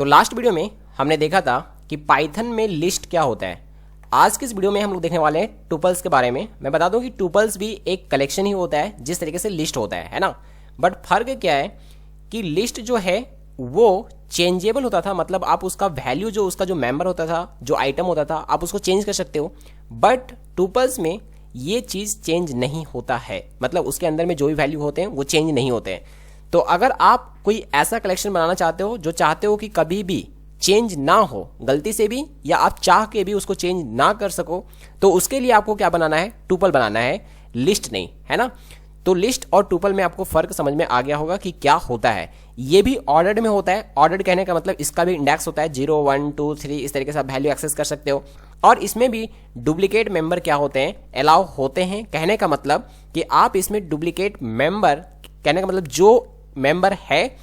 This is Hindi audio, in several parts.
तो लास्ट वीडियो में हमने देखा था कि पाइथन में लिस्ट क्या होता है। आज के इस वीडियो में हम लोग देखने वाले हैं टुपल्स के बारे में। मैं बता दूं कि टुपल्स भी एक कलेक्शन ही होता है जिस तरीके से लिस्ट होता है ना। बट फर्क क्या है कि लिस्ट जो है वो चेंजेबल होता था, मतलब आप उसका वैल्यू जो उसका जो मेंबर होता था, जो आइटम होता था, आप उसको चेंज कर सकते हो। बट टुपल्स में ये चीज़ चेंज नहीं होता है, मतलब उसके अंदर में जो भी वैल्यू होते हैं वो चेंज नहीं होते हैं। तो अगर आप कोई ऐसा कलेक्शन बनाना चाहते हो जो चाहते हो कि कभी भी चेंज ना हो, गलती से भी या आप चाह के भी उसको चेंज ना कर सको, तो उसके लिए आपको क्या बनाना है? टुपल बनाना है, लिस्ट नहीं, है ना। तो लिस्ट और टुपल में आपको फर्क समझ में आ गया होगा कि क्या होता है। ये भी ऑर्डर्ड में होता है। ऑर्डर्ड कहने का मतलब इसका भी इंडेक्स होता है 0 1 2 3, इस तरीके से आप वैल्यू एक्सेस कर सकते हो। और इसमें भी डुप्लीकेट मेंबर क्या होते हैं? अलाउ होते हैं। कहने का मतलब कि आप इसमें डुप्लीकेट मेंबर, कहने का मतलब जो मेंबर है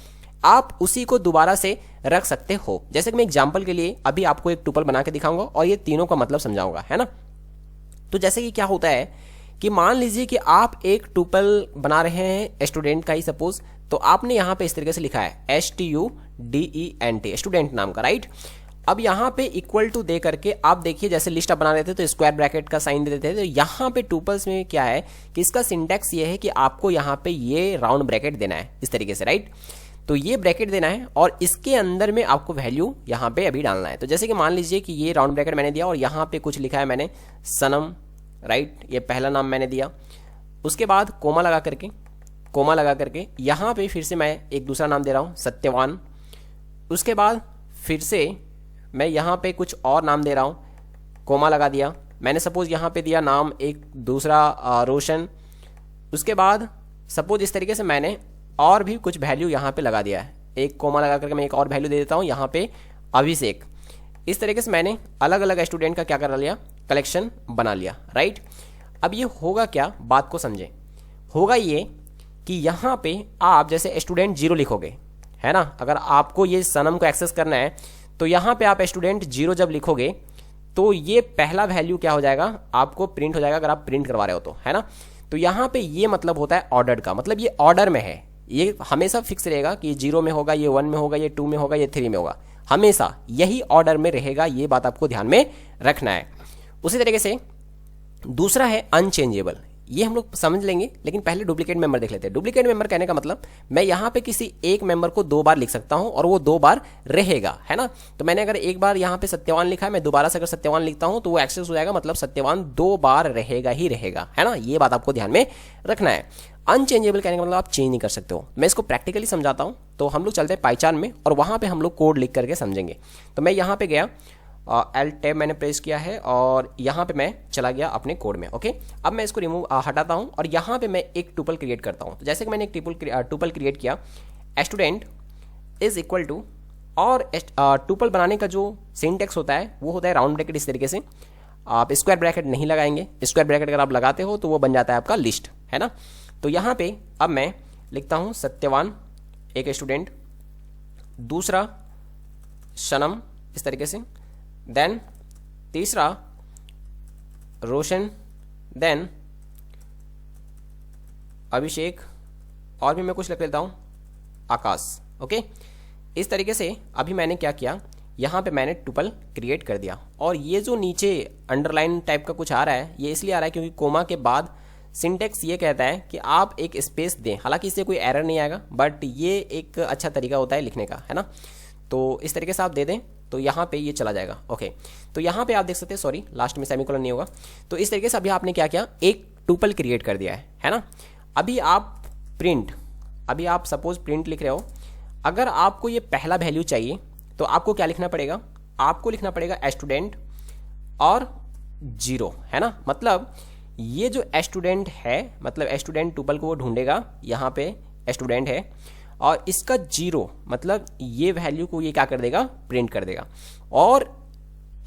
आप उसी को दोबारा से रख सकते हो। जैसे कि मैं एग्जांपल के लिए अभी आपको एक टुपल बना के दिखाऊंगा और ये तीनों का मतलब समझाऊंगा, है ना। तो जैसे कि क्या होता है कि मान लीजिए कि आप एक टुपल बना रहे हैं स्टूडेंट का ही सपोज, तो आपने यहां पे इस तरीके से लिखा है STUDENT, स्टूडेंट नाम का, राइट। अब यहां पे इक्वल टू दे करके आप देखिए, जैसे लिस्ट आप बना रहे थे तो स्क्वायर ब्रैकेट का साइन दे देते थे। तो यहां पे टुपल्स में क्या है कि इसका सिंटैक्स ये है कि आपको यहां पे ये राउंड ब्रैकेट देना है इस तरीके से, राइट। तो ये ब्रैकेट देना है और इसके अंदर में आपको वैल्यू यहां पे अभी डालना है। तो जैसे कि मान लीजिए कि ये राउंड ब्रैकेट मैंने दिया और यहां पे कुछ लिखा है मैंने सनम, राइट, ये पहला नाम मैंने दिया। उसके बाद कोमा लगा करके यहां पे फिर से मैं एक दूसरा नाम दे रहा हूं सत्यवान। उसके बाद फिर से मैं यहां पे कुछ और नाम दे रहा हूं, कोमा लगा दिया मैंने, सपोज यहां पे दिया नाम एक दूसरा रोशन। उसके बाद सपोज इस तरीके से मैंने और भी कुछ वैल्यू यहां पे लगा दिया है, एक कोमा लगा करके मैं एक और वैल्यू दे देता हूं यहां पे अभिषेक। इस तरीके से मैंने अलग अलग स्टूडेंट का क्या कर लिया, कलेक्शन बना लिया, राइट। अब ये होगा क्या, बात को समझें। होगा ये कि यहां पे आप जैसे स्टूडेंट 0 लिखोगे, है ना। अगर आपको ये सनम को एक्सेस करना है तो यहां पे आप स्टूडेंट 0 जब लिखोगे तो ये पहला वैल्यू क्या हो जाएगा, आपको प्रिंट हो जाएगा अगर आप प्रिंट करवा रहे हो तो, है ना। तो यहां पे ये मतलब होता है ऑर्डर्ड का, मतलब ये ऑर्डर में है, ये हमेशा फिक्स रहेगा कि 0 में होगा, ये 1 में होगा, ये 2 में होगा, ये 3 में होगा, हमेशा यही ऑर्डर में रहेगा। ये बात आपको ध्यान में रखना है। उसी तरीके से दूसरा है अनचेंजेबल, ये हम लोग समझ लेंगे, लेकिन पहले डुप्लीकेट मेंबर देख लेते हैं। डुप्लीकेट मेंबर कहने का मतलब मैं यहां पे किसी एक मेंबर को 2 बार लिख सकता हूं और वो 2 बार रहेगा, है ना। तो मैंने अगर एक बार यहां पे सत्यवान लिखा है, मैं दोबारा से अगर सत्यवान लिखता हूं तो वो एक्सेस हो जाएगा, मतलब सत्यवान 2 बार रहेगा ही रहेगा, है ना। ये बात आपको ध्यान में रखना है। अनचेंजेबल कहने का मतलब आप चेंज नहीं कर सकते हो। मैं इसको प्रैक्टिकली समझाता हूं। तो हम लोग चलते हैं पाइचान में और वहां पे हम लोग कोड लिख करके समझेंगे। तो मैं यहां पे गया, Alt टैब मैंने प्रेस किया है और यहाँ पे मैं चला गया अपने कोड में। ओके, अब मैं इसको रिमूव हटाता हूँ और यहाँ पे मैं एक टुपल क्रिएट करता हूँ। तो जैसे कि मैंने एक टुपल क्रिएट किया, स्टूडेंट इज इक्वल टू, और टुपल बनाने का जो सिंटेक्स होता है वो होता है राउंड ब्रैकेट। इस तरीके से आप स्क्वायर ब्रैकेट नहीं लगाएंगे, स्क्वायर ब्रैकेट अगर आप लगाते हो तो वो बन जाता है आपका लिस्ट, है ना। तो यहाँ पे अब मैं लिखता हूँ सत्यवान एक स्टूडेंट, दूसरा सनम इस तरीके से, देन तीसरा रोशन, देन अभिषेक, और भी मैं कुछ लिख लेता हूं आकाश। ओके, इस तरीके से अभी मैंने क्या किया, यहां पे मैंने टुपल क्रिएट कर दिया। और ये जो नीचे अंडरलाइन टाइप का कुछ आ रहा है, ये इसलिए आ रहा है क्योंकि कोमा के बाद सिंटेक्स ये कहता है कि आप एक स्पेस दें। हालांकि इससे कोई एरर नहीं आएगा, बट ये एक अच्छा तरीका होता है लिखने का, है ना। तो इस तरीके से आप दे दें तो यहाँ पे ये चला जाएगा। ओके, तो यहाँ पे आप देख सकते हैं, सॉरी लास्ट में सेमीकोलन नहीं होगा। तो इस तरीके से अभी आपने क्या किया, एक टुपल क्रिएट कर दिया है ना। अभी आप प्रिंट, अभी आप सपोज प्रिंट लिख रहे हो, अगर आपको ये पहला वैल्यू चाहिए तो आपको क्या लिखना पड़ेगा, आपको लिखना पड़ेगा स्टूडेंट और 0, है ना। मतलब ये जो स्टूडेंट है, मतलब स्टूडेंट टुपल को वो ढूंढेगा, यहाँ पे स्टूडेंट है और इसका 0 मतलब ये वैल्यू को ये क्या कर देगा, प्रिंट कर देगा। और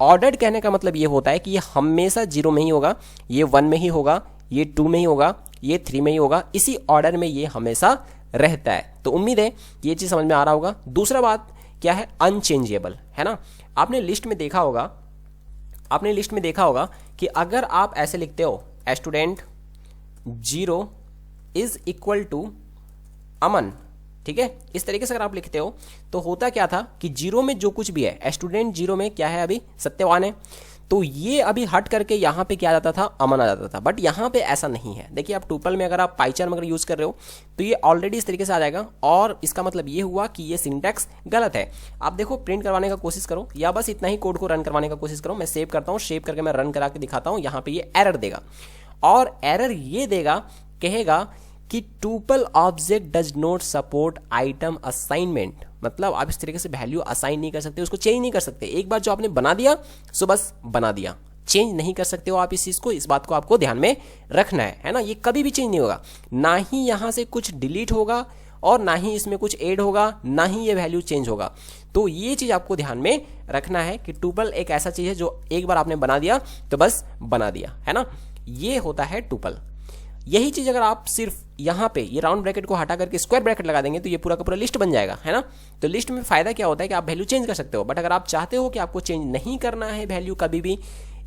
ऑर्डर्ड कहने का मतलब ये होता है कि ये हमेशा 0 में ही होगा, ये 1 में ही होगा, ये 2 में ही होगा, ये 3 में ही होगा, इसी ऑर्डर में ये हमेशा रहता है। तो उम्मीद है ये चीज समझ में आ रहा होगा। दूसरा बात क्या है, अनचेंजेबल, है ना। आपने लिस्ट में देखा होगा कि अगर आप ऐसे लिखते हो स्टूडेंट 0 इज इक्वल टू अमन, ठीक है, इस तरीके से अगर आप लिखते हो तो होता क्या था कि जीरो में जो कुछ भी है, स्टूडेंट जीरो में क्या है अभी सत्यवान है, तो ये अभी हट करके यहाँ पे क्या आ जाता था, अमन आ जाता था। बट यहाँ पे ऐसा नहीं है। देखिए आप टुपल में अगर आप पाइचार्म अगर यूज कर रहे हो तो ये ऑलरेडी इस तरीके से आ जाएगा, और इसका मतलब ये हुआ कि ये सिंटैक्स गलत है। आप देखो प्रिंट करवाने का कोशिश करो या बस इतना ही कोड को रन करवाने का कोशिश करो। मैं सेव करता हूँ, सेव करके मैं रन करा के दिखाता हूँ। यहाँ पे ये एरर देगा, और एरर ये देगा, कहेगा कि tuple object does not support item assignment. मतलब आप इस तरीके से वैल्यू असाइन नहीं कर सकते, उसको चेंज नहीं कर सकते। एक बार जो आपने बना दिया सो बस बना दिया, चेंज नहीं कर सकते हो आप इस चीज को। इस बात को आपको ध्यान में रखना है ना। ये कभी भी चेंज नहीं होगा, ना ही यहां से कुछ डिलीट होगा और ना ही इसमें कुछ ऐड होगा, ना ही ये वैल्यू चेंज होगा। तो ये चीज आपको ध्यान में रखना है कि टुपल एक ऐसा चीज है जो एक बार आपने बना दिया तो बस बना दिया, है ना। ये होता है टुपल। यही चीज अगर आप सिर्फ यहाँ पे ये राउंड ब्रैकेट को हटा करके स्क्वायर ब्रैकेट लगा देंगे तो ये पूरा का पूरा लिस्ट बन जाएगा, है ना। तो लिस्ट में फायदा क्या होता है कि आप वैल्यू चेंज कर सकते हो। बट अगर आप चाहते हो कि आपको चेंज नहीं करना है वैल्यू कभी भी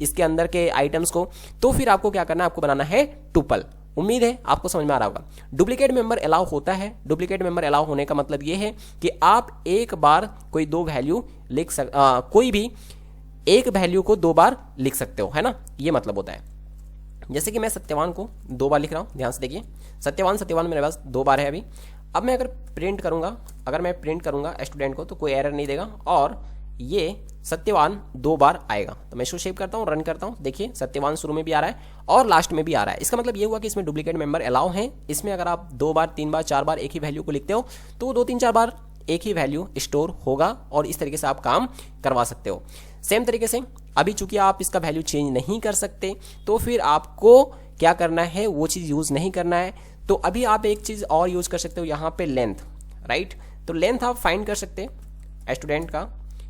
इसके अंदर के आइटम्स को, तो फिर आपको क्या करना है, आपको बनाना है टुपल। उम्मीद है आपको समझ में आ रहा होगा। डुप्लीकेट मेंबर अलाउ होता है। डुप्लीकेट मेंबर अलाउ होने का मतलब ये है कि आप एक बार कोई दो वैल्यू कोई भी एक वैल्यू को दो बार लिख सकते हो, है ना। ये मतलब होता है। जैसे कि मैं सत्यवान को दो बार लिख रहा हूं, ध्यान से देखिए। सत्यवान मेरे पास दो बार है अभी। अब मैं अगर प्रिंट करूंगा स्टूडेंट को तो कोई एरर नहीं देगा, और ये सत्यवान दो बार आएगा। तो मैं इसको सेव करता हूँ, रन करता हूँ। देखिए सत्यवान शुरू में भी आ रहा है और लास्ट में भी आ रहा है। इसका मतलब ये हुआ कि इसमें डुप्लीकेट मेंबर अलाउ है। इसमें अगर आप दो बार, तीन बार, चार बार एक ही वैल्यू को लिखते हो तो दो तीन चार बार एक ही वैल्यू स्टोर होगा, और इस तरीके से आप काम करवा सकते हो। सेम तरीके से अभी चूंकि आप इसका वैल्यू चेंज नहीं कर सकते तो फिर आपको क्या करना है, वो चीज यूज नहीं करना है। तो अभी आप एक चीज और यूज कर सकते हो यहाँ पे, लेंथ, राइट। तो लेंथ आप फाइंड कर सकते हैं स्टूडेंट का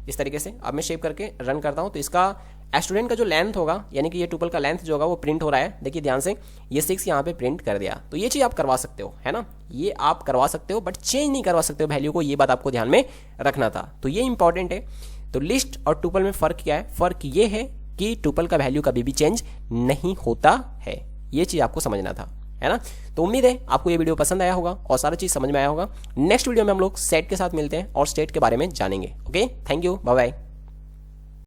इस तरीके से। अब मैं सेव करके रन करता हूँ तो इसका स्टूडेंट का जो लेंथ होगा, यानी कि ये टुपल का लेंथ जो होगा वो प्रिंट हो रहा है। देखिए ध्यान से, ये 6 यहाँ पे प्रिंट कर दिया। तो ये चीज आप करवा सकते हो, है ना। ये आप करवा सकते हो बट चेंज नहीं करवा सकते हो वैल्यू को। ये बात आपको ध्यान में रखना था। तो ये इंपॉर्टेंट है। तो लिस्ट और टुपल में फर्क क्या है? फर्क ये है कि टुपल का वैल्यू कभी भी चेंज नहीं होता है। ये चीज आपको समझना था, है ना। तो उम्मीद है आपको ये वीडियो पसंद आया होगा और सारा चीज समझ में आया होगा। नेक्स्ट वीडियो में हम लोग सेट के साथ मिलते हैं और स्टेट के बारे में जानेंगे। Okay, thank you, bye bye.